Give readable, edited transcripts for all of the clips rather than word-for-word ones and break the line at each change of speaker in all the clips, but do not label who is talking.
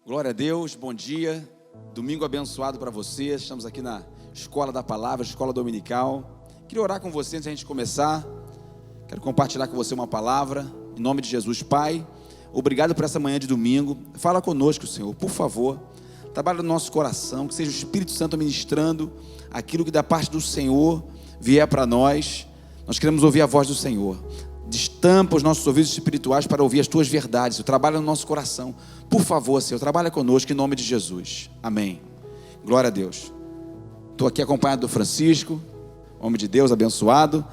Glória a Deus, bom dia, domingo abençoado para você. Estamos aqui na Escola da Palavra, Escola Dominical. Queria orar com você antes da gente começar. Quero compartilhar com você uma palavra, em nome de Jesus. Pai, obrigado por essa manhã de domingo. Fala conosco, Senhor, por favor. Trabalha no nosso coração, que seja o Espírito Santo ministrando aquilo que da parte do Senhor vier para nós. Nós queremos ouvir a voz do Senhor. Destampa os nossos ouvidos espirituais para ouvir as Tuas verdades. Trabalha no nosso coração. Por favor, Senhor, trabalha conosco em nome de Jesus. Amém. Glória a Deus. Estou aqui acompanhado do Francisco, homem de Deus, abençoado.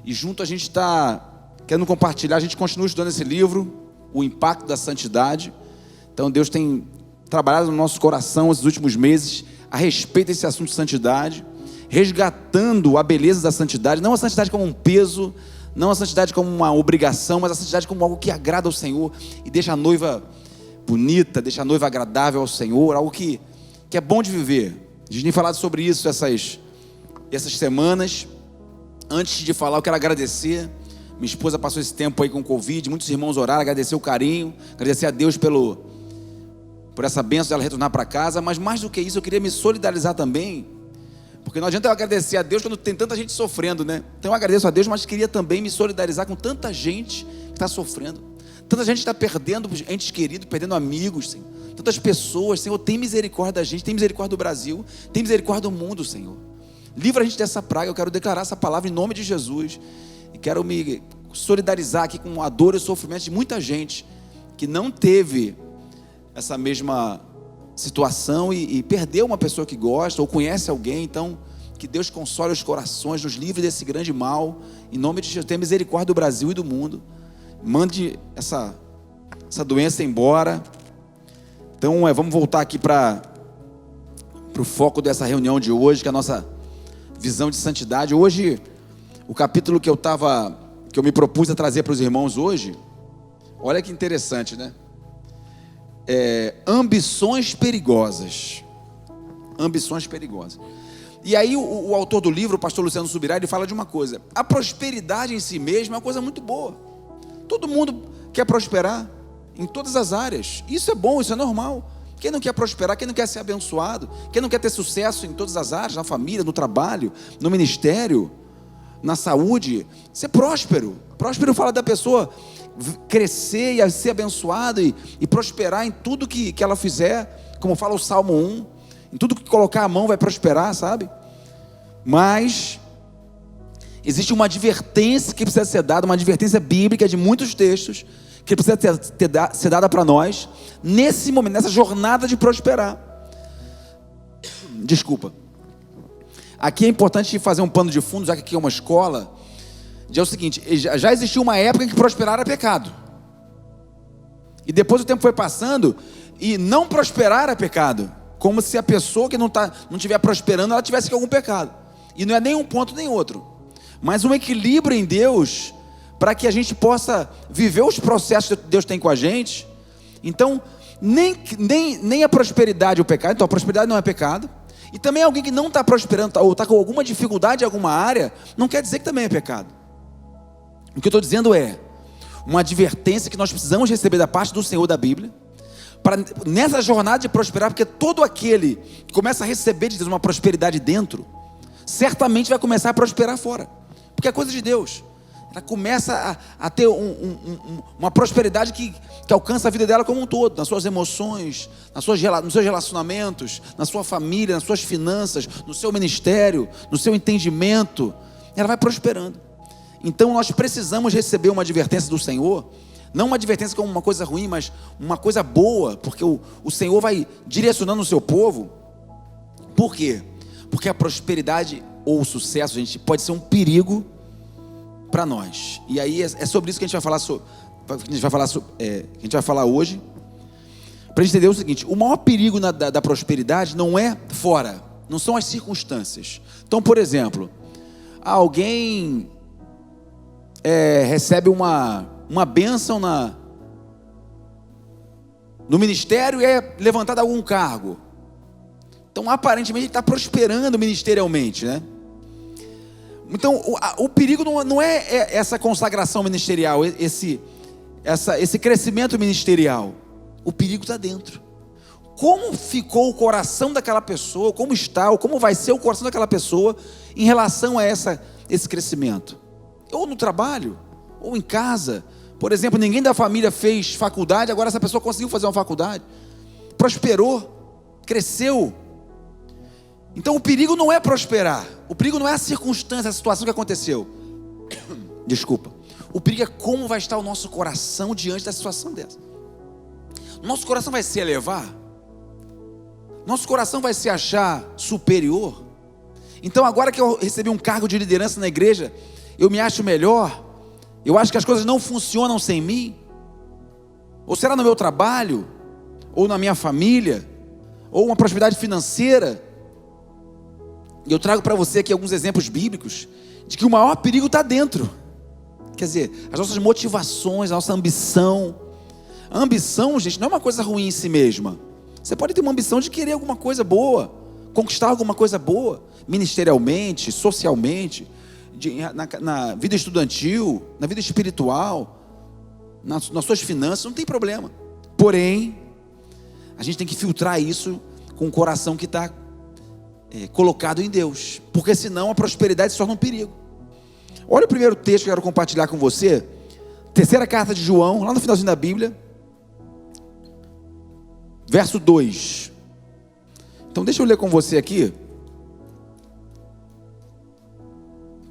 E junto a gente está querendo compartilhar. A gente continua estudando esse livro, O Impacto da Santidade. Então Deus tem trabalhado no nosso coração esses últimos meses a respeito desse assunto de santidade, resgatando a beleza da santidade. Não a santidade como um peso, não a santidade como uma obrigação, mas a santidade como algo que agrada ao Senhor e deixa a noiva bonita, deixa a noiva agradável ao Senhor, algo que é bom de viver. A gente tem falado sobre isso essas semanas. Antes de falar, eu quero agradecer. Minha esposa passou esse tempo aí com Covid, muitos irmãos oraram, agradecer o carinho, agradecer a Deus por essa bênção dela retornar para casa. Mas mais do que isso, eu queria me solidarizar também, porque não adianta eu agradecer a Deus quando tem tanta gente sofrendo, né? Então eu agradeço a Deus, mas queria também me solidarizar com tanta gente que está sofrendo. Tanta gente está perdendo entes queridos, perdendo amigos, Senhor. Tantas pessoas, Senhor, tem misericórdia da gente, tem misericórdia do Brasil, tem misericórdia do mundo, Senhor. Livra a gente dessa praga. Eu quero declarar essa palavra em nome de Jesus. E quero me solidarizar aqui com a dor e o sofrimento de muita gente que não teve essa mesma situação e perdeu uma pessoa que gosta ou conhece alguém. Então, que Deus console os corações, nos livre desse grande mal. Em nome de Jesus, tenha misericórdia do Brasil e do mundo. Mande essa doença embora. Então, vamos voltar aqui para o foco dessa reunião de hoje, que é a nossa visão de santidade. Hoje, o capítulo que eu me propus a trazer para os irmãos hoje, olha que interessante, né? Ambições perigosas. Ambições perigosas. E aí o autor do livro, o pastor Luciano Subirá, ele fala de uma coisa: a prosperidade em si mesma é uma coisa muito boa. Todo mundo quer prosperar em todas as áreas. Isso é bom, isso é normal. Quem não quer prosperar, quem não quer ser abençoado, quem não quer ter sucesso em todas as áreas, na família, no trabalho, no ministério, na saúde, ser próspero. Próspero fala da pessoa crescer e ser abençoada e prosperar em tudo que ela fizer, como fala o Salmo 1, em tudo que colocar a mão vai prosperar, sabe? Mas existe uma advertência que precisa ser dada, uma advertência bíblica de muitos textos, que precisa ser dada para nós, nesse momento, nessa jornada de prosperar. Desculpa. Aqui é importante fazer um pano de fundo, já que aqui é uma escola. É o seguinte: já existiu uma época em que prosperar era pecado, e depois o tempo foi passando e não prosperar era pecado, como se a pessoa que não estiver prosperando, ela tivesse algum pecado. E não é nem um ponto nem outro, mas um equilíbrio em Deus, para que a gente possa viver os processos que Deus tem com a gente. Então nem a prosperidade é o pecado. Então a prosperidade não é pecado. E também alguém que não está prosperando ou está com alguma dificuldade em alguma área, não quer dizer que também é pecado. O que eu estou dizendo é uma advertência que nós precisamos receber da parte do Senhor da Bíblia, para nessa jornada de prosperar, porque todo aquele que começa a receber de Deus uma prosperidade dentro, certamente vai começar a prosperar fora, porque é coisa de Deus. Ela começa a ter uma prosperidade que alcança a vida dela como um todo, nas suas emoções, nos seus relacionamentos, na sua família, nas suas finanças, no seu ministério, no seu entendimento. Ela vai prosperando. Então nós precisamos receber uma advertência do Senhor, não uma advertência como uma coisa ruim, mas uma coisa boa, porque o Senhor vai direcionando o seu povo. Por quê? Porque a prosperidade ou o sucesso, gente, pode ser um perigo para nós. E aí é sobre isso que a gente vai falar hoje, para a gente entender o seguinte: o maior perigo da prosperidade não é fora, não são as circunstâncias. Então, por exemplo, alguém recebe uma bênção no ministério e é levantado a algum cargo. Então aparentemente ele está prosperando ministerialmente, né? Então o perigo não é essa consagração ministerial, esse crescimento ministerial. O perigo está dentro. como ficou o coração daquela pessoa, como está, ou como vai ser o coração daquela pessoa em relação a esse crescimento. Ou no trabalho, ou em casa. Por exemplo, ninguém da família fez faculdade, agora essa pessoa conseguiu fazer uma faculdade, prosperou, cresceu. Então o perigo não é prosperar, o perigo não é a circunstância, a situação que aconteceu. Desculpa. O perigo é como vai estar o nosso coração diante da situação dessa. Nosso coração vai se elevar? Nosso coração vai se achar superior? Então agora que eu recebi um cargo de liderança na igreja, eu me acho melhor? Eu acho que as coisas não funcionam sem mim? Ou será no meu trabalho? Ou na minha família? Ou uma prosperidade financeira? E eu trago para você aqui alguns exemplos bíblicos de que o maior perigo está dentro. Quer dizer, as nossas motivações, a nossa ambição. A ambição, gente, não é uma coisa ruim em si mesma. Você pode ter uma ambição de querer alguma coisa boa, conquistar alguma coisa boa, ministerialmente, socialmente, na vida estudantil, na vida espiritual, nas suas finanças, não tem problema. Porém, a gente tem que filtrar isso com o coração que está colocado em Deus, porque senão a prosperidade se torna um perigo. Olha o primeiro texto que eu quero compartilhar com você, terceira carta de João, lá no finalzinho da Bíblia, verso 2. Então deixa eu ler com você aqui,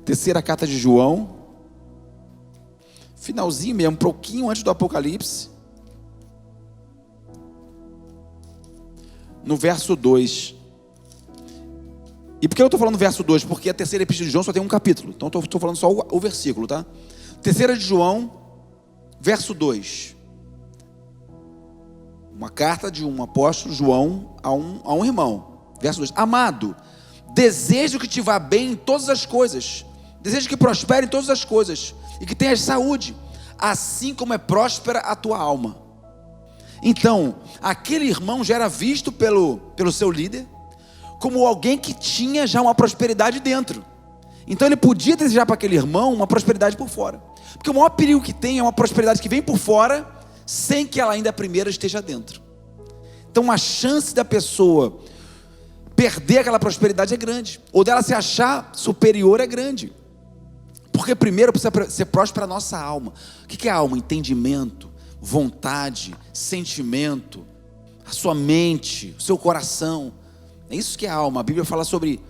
terceira carta de João, finalzinho mesmo, um pouquinho antes do Apocalipse, no verso 2. E por que eu estou falando verso 2? Porque a terceira epístola de João só tem um capítulo. Então estou falando só o versículo, tá? Terceira de João, verso 2. Uma carta de um apóstolo João a um irmão. Verso 2. Amado, desejo que te vá bem em todas as coisas. Desejo que prospere em todas as coisas. E que tenhas saúde, assim como é próspera a tua alma. Então, aquele irmão já era visto pelo seu líder como alguém que tinha já uma prosperidade dentro. Então ele podia desejar para aquele irmão uma prosperidade por fora. Porque o maior perigo que tem é uma prosperidade que vem por fora, sem que ela ainda primeiro esteja dentro. Então a chance da pessoa perder aquela prosperidade é grande, ou dela se achar superior é grande. Porque primeiro precisa ser próspera a nossa alma. O que é alma? Entendimento, vontade, sentimento, a sua mente, o seu coração. É isso que é alma. A Bíblia fala sobre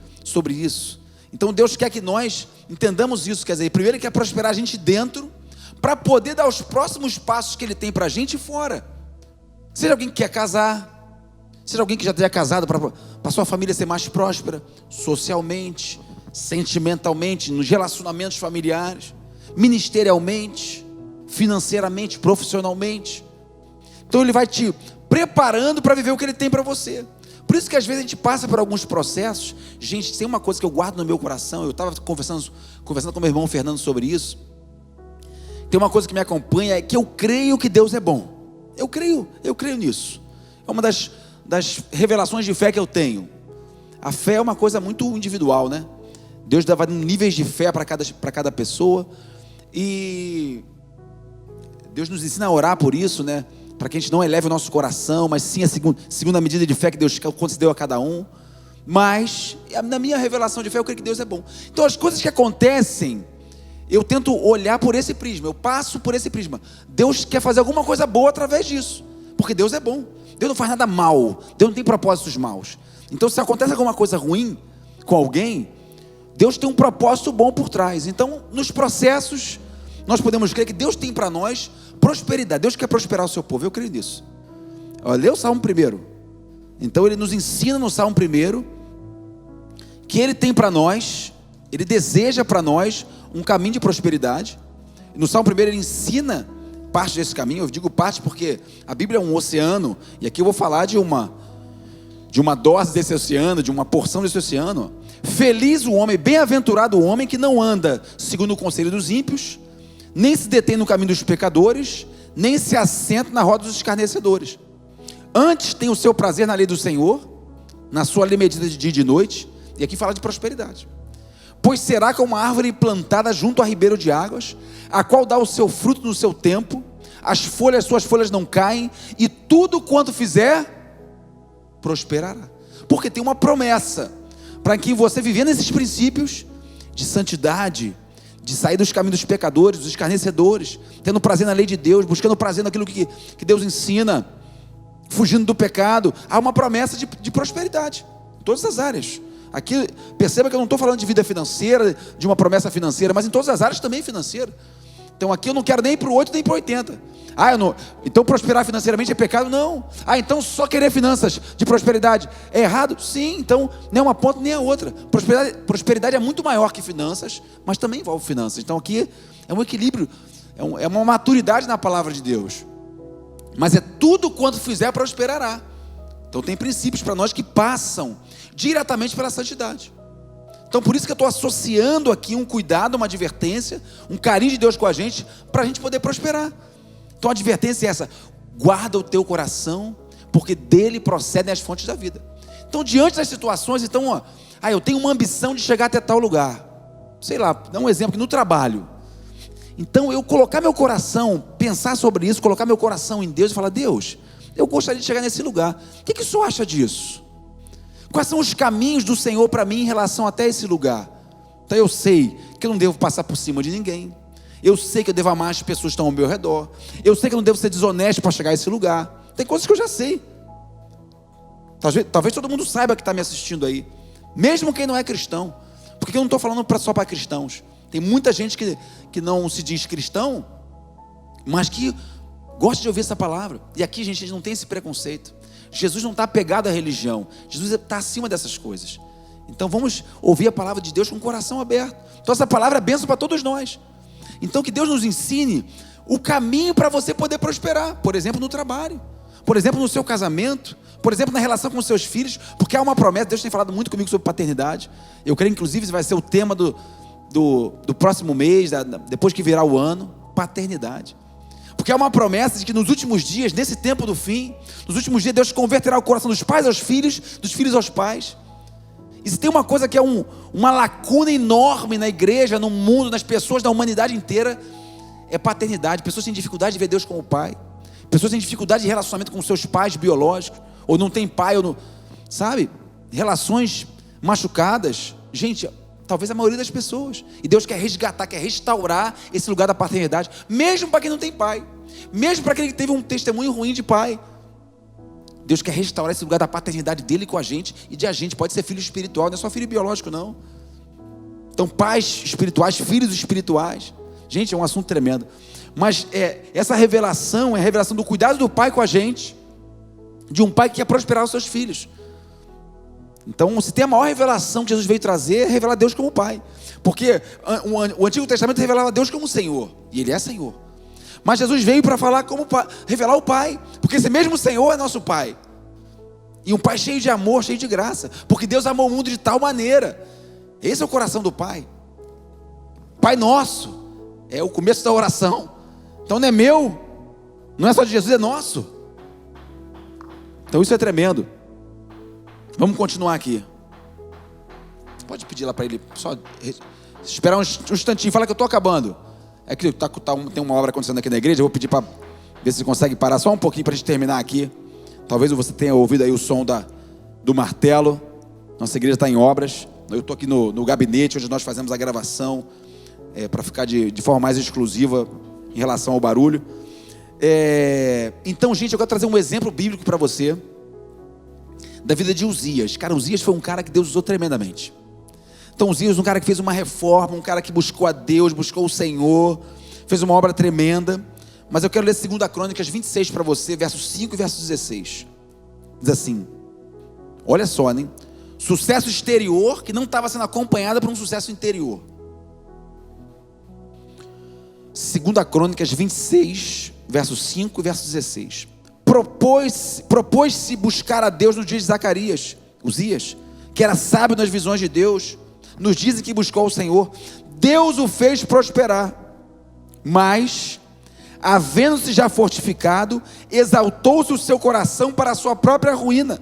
isso. Então Deus quer que nós entendamos isso. Quer dizer, primeiro Ele quer prosperar a gente dentro, para poder dar os próximos passos que Ele tem para a gente fora. Seja alguém que quer casar, seja alguém que já tenha casado, para a sua família ser mais próspera, socialmente, sentimentalmente, nos relacionamentos familiares, ministerialmente, financeiramente, profissionalmente. Então Ele vai te preparando para viver o que Ele tem para você. Por isso que às vezes a gente passa por alguns processos. Gente, tem uma coisa que eu guardo no meu coração. Eu estava conversando com meu irmão Fernando sobre isso. Tem uma coisa que me acompanha, é que eu creio que Deus é bom. Eu creio nisso. É uma das revelações de fé que eu tenho. A fé é uma coisa muito individual, né? Deus dá níveis de fé para cada pessoa. E Deus nos ensina a orar por isso, né? Para que a gente não eleve o nosso coração, mas sim a segunda medida de fé que Deus concedeu a cada um. Mas, na minha revelação de fé, eu creio que Deus é bom. Então as coisas que acontecem, eu tento olhar por esse prisma, eu passo por esse prisma. Deus quer fazer alguma coisa boa através disso, porque Deus é bom. Deus não faz nada mal, Deus não tem propósitos maus. Então se acontece alguma coisa ruim com alguém, Deus tem um propósito bom por trás. Então nos processos, nós podemos crer que Deus tem para nós prosperidade. Deus quer prosperar o seu povo, eu creio nisso. Lê o Salmo 1. Então Ele nos ensina no Salmo 1 que Ele tem para nós, Ele deseja para nós um caminho de prosperidade. No Salmo 1 Ele ensina parte desse caminho. Eu digo parte porque a Bíblia é um oceano, e aqui eu vou falar de uma dose desse oceano, de uma porção desse oceano. Feliz o homem, bem-aventurado o homem que não anda segundo o conselho dos ímpios, nem se detém no caminho dos pecadores, nem se assenta na roda dos escarnecedores. Antes tem o seu prazer na lei do Senhor, na sua lei medida de dia e de noite. E aqui fala de prosperidade. Pois será como uma árvore plantada junto a ribeiro de águas, a qual dá o seu fruto no seu tempo, suas folhas não caem, e tudo quanto fizer prosperará. Porque tem uma promessa para que você, vivendo esses princípios de santidade, de sair dos caminhos dos pecadores, dos escarnecedores, tendo prazer na lei de Deus, buscando prazer naquilo que Deus ensina, fugindo do pecado, há uma promessa de prosperidade em todas as áreas. Aqui, perceba que eu não estou falando de vida financeira, de uma promessa financeira, mas em todas as áreas também financeira. Então aqui eu não quero nem para o 8 nem para o 80. Então prosperar financeiramente é pecado? Não. Então só querer finanças de prosperidade é errado? Sim. Então nem uma ponta nem a outra. Prosperidade é muito maior que finanças, mas também envolve finanças. Então aqui é um equilíbrio, é uma maturidade na palavra de Deus. Mas é tudo quanto fizer prosperará. Então tem princípios para nós que passam diretamente pela santidade. Então por isso que eu estou associando aqui um cuidado, uma advertência, um carinho de Deus com a gente, para a gente poder prosperar. Então a advertência é essa: guarda o teu coração, porque dele procedem as fontes da vida. Então diante das situações, eu tenho uma ambição de chegar até tal lugar, sei lá, dá um exemplo, no trabalho. Então eu colocar meu coração, pensar sobre isso, colocar meu coração em Deus e falar: Deus, eu gostaria de chegar nesse lugar, o que o Senhor acha disso? Quais são os caminhos do Senhor para mim em relação até esse lugar? Então eu sei que eu não devo passar por cima de ninguém. Eu sei que eu devo amar as pessoas que estão ao meu redor. Eu sei que eu não devo ser desonesto para chegar a esse lugar. Tem coisas que eu já sei. Talvez todo mundo saiba que está me assistindo aí, mesmo quem não é cristão. Porque eu não estou falando só para cristãos. Tem muita gente que não se diz cristão, mas que gosta de ouvir essa palavra. E aqui, gente, a gente não tem esse preconceito. Jesus não está apegado à religião. Jesus está acima dessas coisas. Então vamos ouvir a palavra de Deus com o coração aberto. Então essa palavra é bênção para todos nós. Então que Deus nos ensine o caminho para você poder prosperar. Por exemplo, no trabalho. Por exemplo, no seu casamento. Por exemplo, na relação com os seus filhos. Porque há uma promessa. Deus tem falado muito comigo sobre paternidade. Eu creio, inclusive, que vai ser o tema do próximo mês, depois que virar o ano. Paternidade. Porque há uma promessa de que nos últimos dias, nesse tempo do fim, nos últimos dias, Deus converterá o coração dos pais aos filhos, dos filhos aos pais. E se tem uma coisa que é uma lacuna enorme na igreja, no mundo, nas pessoas, na humanidade inteira, é paternidade. Pessoas têm dificuldade de ver Deus como pai. Pessoas têm dificuldade de relacionamento com seus pais biológicos, ou não tem pai, ou não, sabe? Relações machucadas. Gente, talvez a maioria das pessoas. E Deus quer resgatar, quer restaurar esse lugar da paternidade, mesmo para quem não tem pai, mesmo para aquele que teve um testemunho ruim de pai. Deus quer restaurar esse lugar da paternidade dele com a gente e de a gente. Pode ser filho espiritual, não é só filho biológico, não. Então, pais espirituais, filhos espirituais. Gente, é um assunto tremendo. Mas essa revelação é a revelação do cuidado do pai com a gente, de um pai que quer prosperar os seus filhos. Então, se tem a maior revelação que Jesus veio trazer, é revelar Deus como Pai. Porque o Antigo Testamento revelava Deus como Senhor, e Ele é Senhor. Mas Jesus veio para falar como Pai, revelar o Pai, porque esse mesmo Senhor é nosso Pai. E um Pai cheio de amor, cheio de graça, porque Deus amou o mundo de tal maneira. Esse é o coração do Pai. Pai nosso, é o começo da oração. Então não é meu, não é só de Jesus, é nosso. Então isso é tremendo. Vamos continuar aqui. Pode pedir lá para ele, só esperar um instantinho, fala que eu estou acabando. É que tem uma obra acontecendo aqui na igreja, eu vou pedir para ver se consegue parar só um pouquinho para a gente terminar aqui. Talvez você tenha ouvido aí o som do martelo. Nossa igreja está em obras. Eu estou aqui no gabinete onde nós fazemos a gravação, para ficar de forma mais exclusiva em relação ao barulho. Então, gente, eu quero trazer um exemplo bíblico para você da vida de Uzias. Cara, Uzias foi um cara que Deus usou tremendamente. Então Uzias, um cara que fez uma reforma, um cara que buscou a Deus, buscou o Senhor, fez uma obra tremenda. Mas eu quero ler 2 Crônicas 26 para você, versos 5 e verso 16. Diz assim, olha só, né? Sucesso exterior que não estava sendo acompanhado por um sucesso interior. 2 Crônicas 26, versos 5 e verso 16. Propôs-se buscar a Deus nos dias de Zacarias, Uzias, que era sábio nas visões de Deus. Nos dizem que buscou o Senhor. Deus o fez prosperar, mas, havendo-se já fortificado, exaltou-se o seu coração para a sua própria ruína,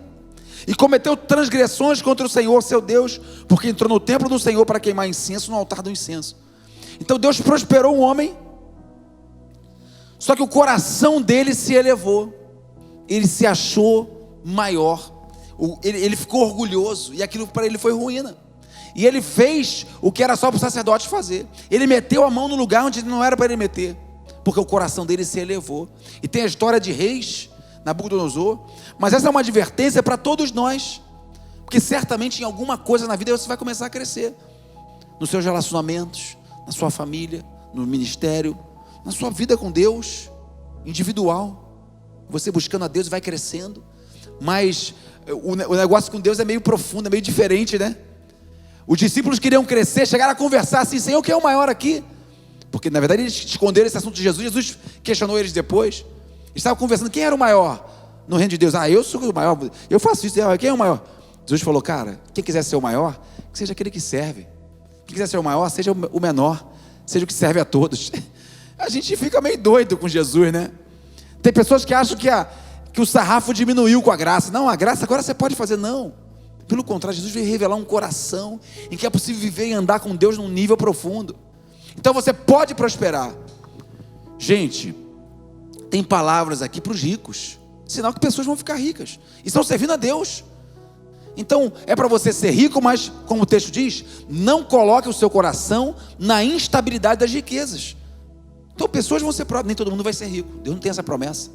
e cometeu transgressões contra o Senhor seu Deus, porque entrou no templo do Senhor para queimar incenso no altar do incenso. Então Deus prosperou um homem, só que o coração dele se elevou, ele se achou maior. ele ficou orgulhoso, e aquilo para ele foi ruína. E ele fez o que era só para o sacerdote fazer. Ele meteu a mão no lugar onde não era para ele meter, porque o coração dele se elevou. E tem a história de reis, Nabucodonosor, mas essa é uma advertência para todos nós, porque certamente em alguma coisa na vida você vai começar a crescer, nos seus relacionamentos, na sua família, no ministério, na sua vida com Deus, individual. Você buscando a Deus vai crescendo, mas o negócio com Deus é meio profundo, é meio diferente, né? Os discípulos queriam crescer, chegaram a conversar assim: Senhor, quem é o maior aqui? Porque na verdade eles esconderam esse assunto de Jesus. Jesus questionou eles depois. Eles estavam conversando: quem era o maior no reino de Deus? Eu sou o maior, eu faço isso. Quem é o maior? Jesus falou: cara, quem quiser ser o maior, que seja aquele que serve. Quem quiser ser o maior, seja o menor, seja o que serve a todos. A gente fica meio doido com Jesus, né? Tem pessoas que acham que o sarrafo diminuiu com a graça. Não, a graça agora você pode fazer. Não. Pelo contrário, Jesus veio revelar um coração em que é possível viver e andar com Deus num nível profundo. Então você pode prosperar. Gente, tem palavras aqui para os ricos, sinal que pessoas vão ficar ricas e estão servindo a Deus. Então é para você ser rico, mas como o texto diz, não coloque o seu coração na instabilidade das riquezas. Então pessoas vão ser prósperas, nem todo mundo vai ser rico, Deus não tem essa promessa.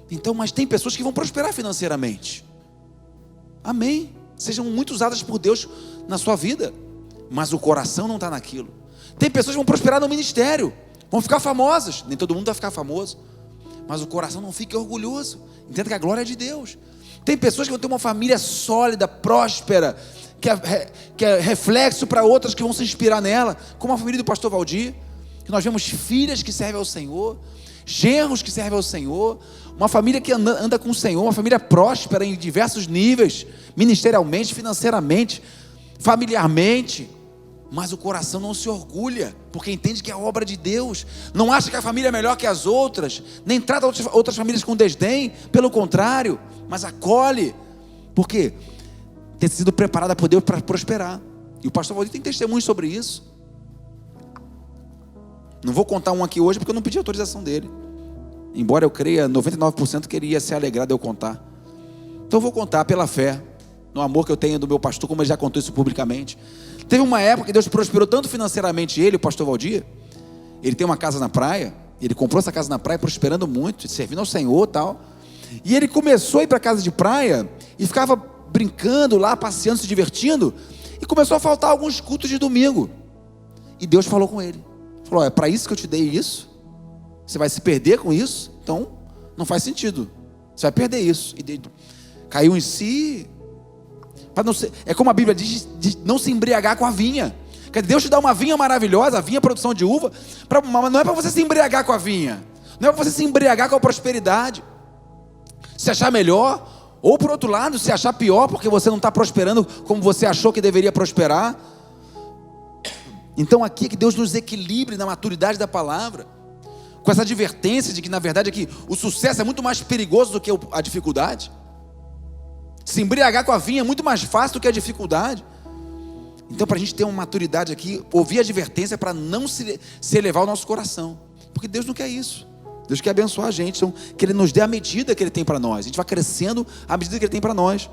Então, mas tem pessoas que vão prosperar financeiramente. Amém, sejam muito usadas por Deus na sua vida, mas o coração não está naquilo. Tem pessoas que vão prosperar no ministério, vão ficar famosas, nem todo mundo vai ficar famoso, mas o coração não fica orgulhoso, entenda que a glória é de Deus. Tem pessoas que vão ter uma família sólida, próspera, que é reflexo para outras que vão se inspirar nela, como a família do pastor Valdir, que nós vemos filhas que servem ao Senhor, genros que servem ao Senhor, uma família que anda com o Senhor, uma família próspera em diversos níveis, ministerialmente, financeiramente, familiarmente, mas o coração não se orgulha, porque entende que é obra de Deus, não acha que a família é melhor que as outras, nem trata outras famílias com desdém, pelo contrário, mas acolhe, porque tem sido preparada por Deus para prosperar. E o pastor Valdir tem testemunho sobre isso. Não vou contar um aqui hoje porque eu não pedi autorização dele, embora eu creia 99% que ele ia se alegrar de eu contar. Então eu vou contar pela fé, no amor que eu tenho do meu pastor, como ele já contou isso publicamente. Teve uma época que Deus prosperou tanto financeiramente ele, o pastor Valdir. Ele tem uma casa na praia, ele comprou essa casa na praia, prosperando muito, servindo ao Senhor e tal. E ele começou a ir para a casa de praia e ficava brincando lá, passeando, se divertindo, e começou a faltar alguns cultos de domingo. E Deus falou com ele, falou: é para isso que eu te dei isso? Você vai se perder com isso? Então não faz sentido, você vai perder isso. E caiu em si, para não ser, é como a Bíblia diz, de não se embriagar com a vinha. Quer dizer, Deus te dá uma vinha maravilhosa, a vinha é produção de uva, mas não é para você se embriagar com a vinha, não é para você se embriagar com a prosperidade, se achar melhor, ou por outro lado, se achar pior, porque você não está prosperando como você achou que deveria prosperar. Então aqui é que Deus nos equilibre na maturidade da palavra, com essa advertência de que na verdade aqui o sucesso é muito mais perigoso do que a dificuldade. Se embriagar com a vinha é muito mais fácil do que a dificuldade. Então, para a gente ter uma maturidade aqui, ouvir a advertência para não se elevar o nosso coração, porque Deus não quer isso. Deus quer abençoar a gente, então, que Ele nos dê a medida que Ele tem para nós. A gente vai crescendo à medida que Ele tem para nós.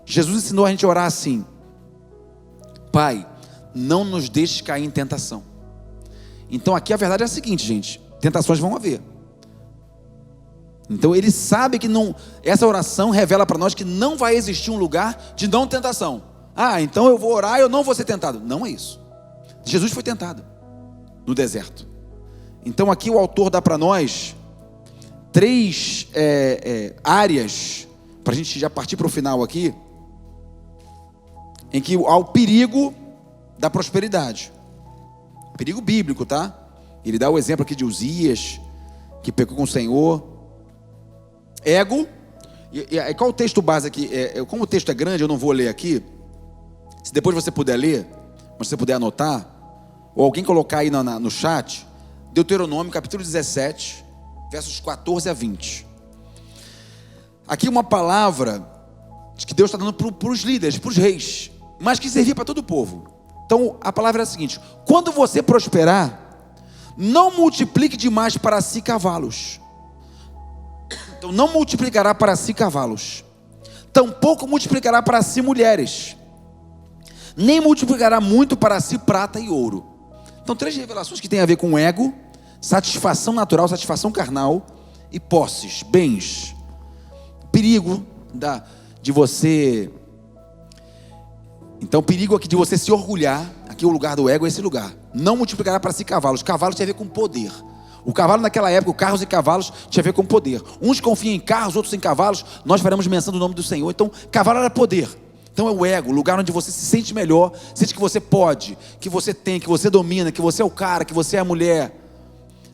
Jesus ensinou a gente a orar assim: Pai, não nos deixe cair em tentação. Então aqui a verdade é a seguinte, gente: tentações vão haver. Então Ele sabe que não, essa oração revela para nós que não vai existir um lugar de não tentação. Então eu vou orar e eu não vou ser tentado. Não é isso. Jesus foi tentado no deserto. Então aqui o autor dá para nós 3 áreas, para a gente já partir para o final aqui, em que há o perigo da prosperidade. Perigo bíblico, tá? Ele dá o exemplo aqui de Uzias, que pecou com o Senhor. Ego. E qual o texto base aqui? Como o texto é grande, eu não vou ler aqui. Se depois você puder ler, mas se você puder anotar, ou alguém colocar aí no chat, Deuteronômio capítulo 17, versos 14 a 20. Aqui uma palavra que Deus está dando para os líderes, para os reis, mas que servia para todo o povo. Então a palavra é a seguinte: quando você prosperar, não multiplique demais para si cavalos. Então não multiplicará para si cavalos. tampouco multiplicará para si mulheres, nem multiplicará muito para si prata e ouro. Então, 3 revelações que têm a ver com ego, satisfação natural, satisfação carnal e posses, bens. Perigo de você. Então, perigo aqui de você se orgulhar. Aqui o lugar do ego é esse lugar. Não multiplicará para si cavalos. Cavalos tem a ver com poder. O cavalo naquela época, carros e cavalos, tinha a ver com poder. Uns confiam em carros, outros em cavalos. Nós faremos menção do nome do Senhor. Então, cavalo era poder. Então é o ego, o lugar onde você se sente melhor, sente que você pode, que você tem, que você domina, que você é o cara, que você é a mulher.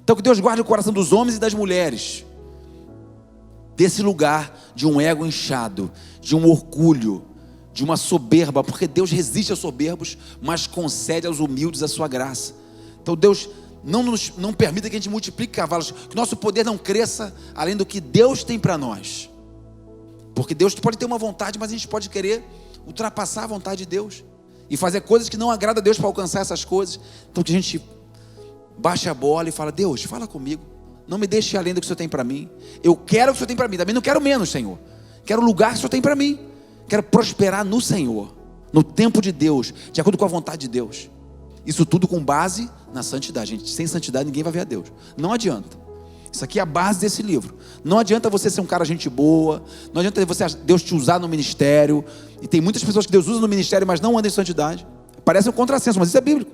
Então que Deus guarde o coração dos homens e das mulheres desse lugar de um ego inchado, de um orgulho, de uma soberba, porque Deus resiste aos soberbos, mas concede aos humildes a sua graça. Então Deus não permita que a gente multiplique cavalos, que nosso poder não cresça além do que Deus tem para nós. Porque Deus pode ter uma vontade, mas a gente pode querer ultrapassar a vontade de Deus e fazer coisas que não agradam a Deus para alcançar essas coisas. Então que a gente baixe a bola e fala: Deus, fala comigo, não me deixe além do que o Senhor tem para mim. Eu quero o que o Senhor tem para mim, também não quero menos, Senhor. Quero o lugar que o Senhor tem para mim. Quero prosperar no Senhor, no tempo de Deus, de acordo com a vontade de Deus. Isso tudo com base na santidade. Gente, sem santidade ninguém vai ver a Deus. Não adianta. Isso aqui é a base desse livro. Não adianta você ser um cara gente boa, não adianta Deus te usar no ministério. E tem muitas pessoas que Deus usa no ministério, mas não andam em santidade. Parece um contrassenso, mas isso é bíblico.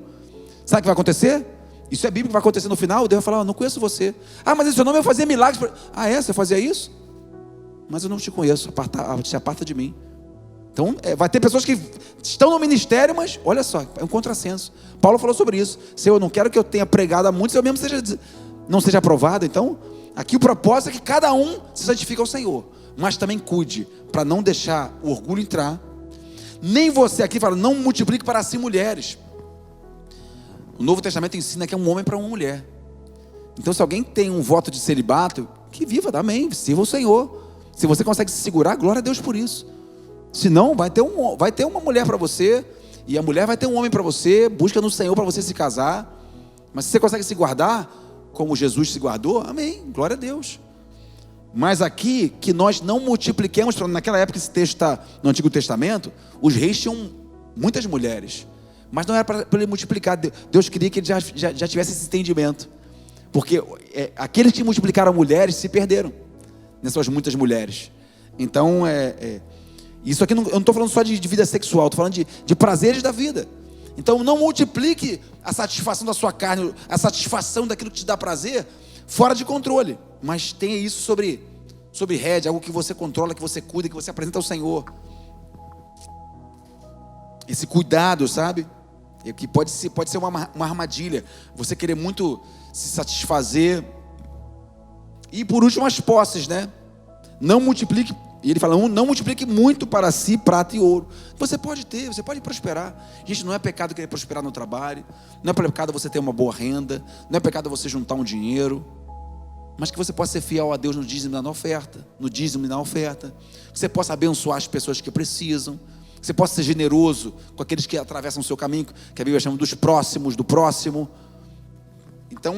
Sabe o que vai acontecer? Isso é bíblico, vai acontecer no final. Deus vai falar: não conheço você. Ah, mas esse seu nome eu fazia milagres. Ah, é? Você fazia isso? Mas eu não te conheço, se aparta de mim. Então vai ter pessoas que estão no ministério, mas olha só, é um contrassenso. Paulo falou sobre isso: Senhor, eu não quero que eu tenha pregado a muitos, eu mesmo não seja aprovado. Então aqui o propósito é que cada um se santifique ao Senhor, mas também cuide para não deixar o orgulho entrar. Nem você, aqui fala, não multiplique para si mulheres. O Novo Testamento ensina que é um homem para uma mulher. Então se alguém tem um voto de celibato, que viva, amém, sirva o Senhor. Se você consegue se segurar, glória a Deus por isso. Se não, vai ter uma mulher para você, e a mulher vai ter um homem para você. Busca no Senhor para você se casar. Mas se você consegue se guardar como Jesus se guardou, amém, glória a Deus. Mas aqui, que nós não multipliquemos. Naquela época, esse texto está no Antigo Testamento, os reis tinham muitas mulheres, mas não era para ele multiplicar. Deus queria que ele já tivesse esse entendimento, porque aqueles que multiplicaram mulheres se perderam nessas muitas mulheres. Então isso aqui eu não estou falando só de vida sexual, estou falando de prazeres da vida. Então não multiplique a satisfação da sua carne, a satisfação daquilo que te dá prazer, fora de controle. Mas tenha isso sobre rédea, algo que você controla, que você cuida, que você apresenta ao Senhor. Esse cuidado, sabe? Que pode ser uma armadilha. Você querer muito se satisfazer. E por último, as posses, né? Não multiplique. E ele fala: não multiplique muito para si prata e ouro. Você pode ter, você pode prosperar. Gente, não é pecado querer prosperar no trabalho. Não é pecado você ter uma boa renda. Não é pecado você juntar um dinheiro. Mas que você possa ser fiel a Deus no dízimo e na oferta. No dízimo e na oferta. Que você possa abençoar as pessoas que precisam. Que você possa ser generoso com aqueles que atravessam o seu caminho, que a Bíblia chama dos próximos, do próximo. Então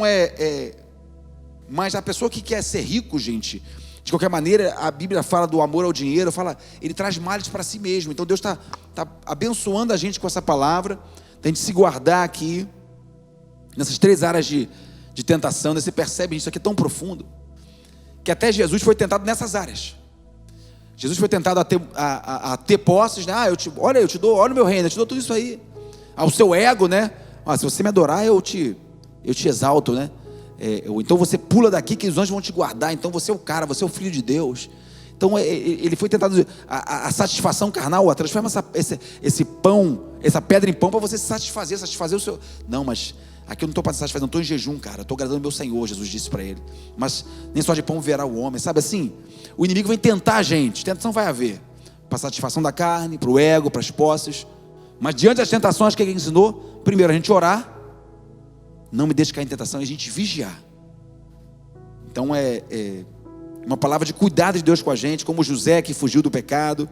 mas a pessoa que quer ser rico, gente, de qualquer maneira, a Bíblia fala do amor ao dinheiro, ele traz males para si mesmo. Então Deus está abençoando a gente com essa palavra. Tem de se guardar aqui, nessas 3 áreas de tentação. Você percebe, isso aqui é tão profundo, que até Jesus foi tentado nessas áreas. Jesus foi tentado a ter posses, né? Eu te dou, olha o meu reino, eu te dou tudo isso aí. Ao seu ego, né? Se você me adorar, eu te exalto, né? Então você pula daqui que os anjos vão te guardar. Então você é o cara, você é o filho de Deus. Então ele foi tentado a satisfação carnal, transforma esse pão, essa pedra em pão para você se satisfazer o seu. Não, mas aqui eu não estou para satisfazer, não estou em jejum, cara, estou agradando meu Senhor. Jesus disse para ele: mas nem só de pão verá o homem. Sabe assim, o inimigo vem tentar a gente. Tentação vai haver para satisfação da carne, para o ego, para as posses. Mas diante das tentações, o que ele ensinou? Primeiro, a gente orar, não me deixe cair em tentação, e a gente vigiar. Então uma palavra de cuidado de Deus com a gente, como José que fugiu do pecado,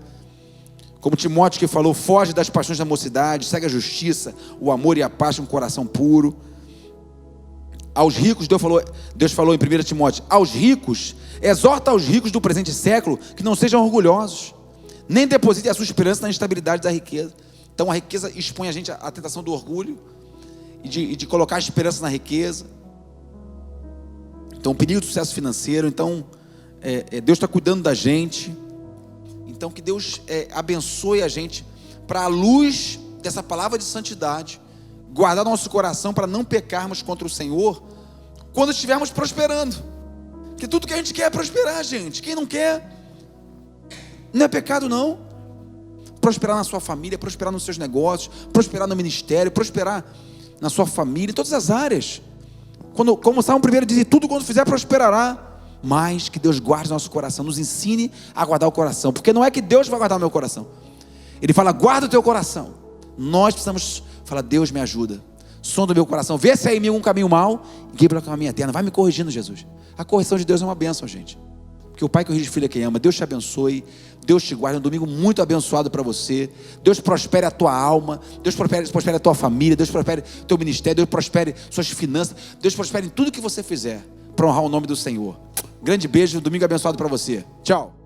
como Timóteo que falou: foge das paixões da mocidade, segue a justiça, o amor e a paz com um coração puro. Aos ricos, Deus falou em 1 Timóteo: aos ricos, exorta aos ricos do presente século que não sejam orgulhosos, Nem deposite a sua esperança na instabilidade da riqueza. Então a riqueza expõe a gente à tentação do orgulho e de colocar a esperança na riqueza. Então o perigo do sucesso financeiro. Então Deus está cuidando da gente. Então que Deus abençoe a gente para a luz dessa palavra de santidade, guardar nosso coração para não pecarmos contra o Senhor quando estivermos prosperando. Porque tudo que a gente quer é prosperar, gente. Quem não quer, não é pecado não. Prosperar na sua família, prosperar nos seus negócios, prosperar no ministério, prosperar na sua família, em todas as áreas. Como o Salmo 1 diz, tudo quando fizer prosperará. Mas que Deus guarde nosso coração, nos ensine a guardar o coração. Porque não é que Deus vai guardar o meu coração. Ele fala, guarda o teu coração. Nós precisamos falar, Deus me ajuda. Som do meu coração, vê se há em mim algum caminho mau e guia pelo caminho eterno. Vai me corrigindo, Jesus. A correção de Deus é uma bênção, gente. Porque o Pai corrige o filho a quem ama. Deus te abençoe, Deus te guarde. Um domingo muito abençoado para você. Deus prospere a tua alma, Deus prospere a tua família, Deus prospere o teu ministério, Deus prospere suas finanças, Deus prospere em tudo que você fizer para honrar o nome do Senhor. Grande beijo, domingo abençoado para você. Tchau.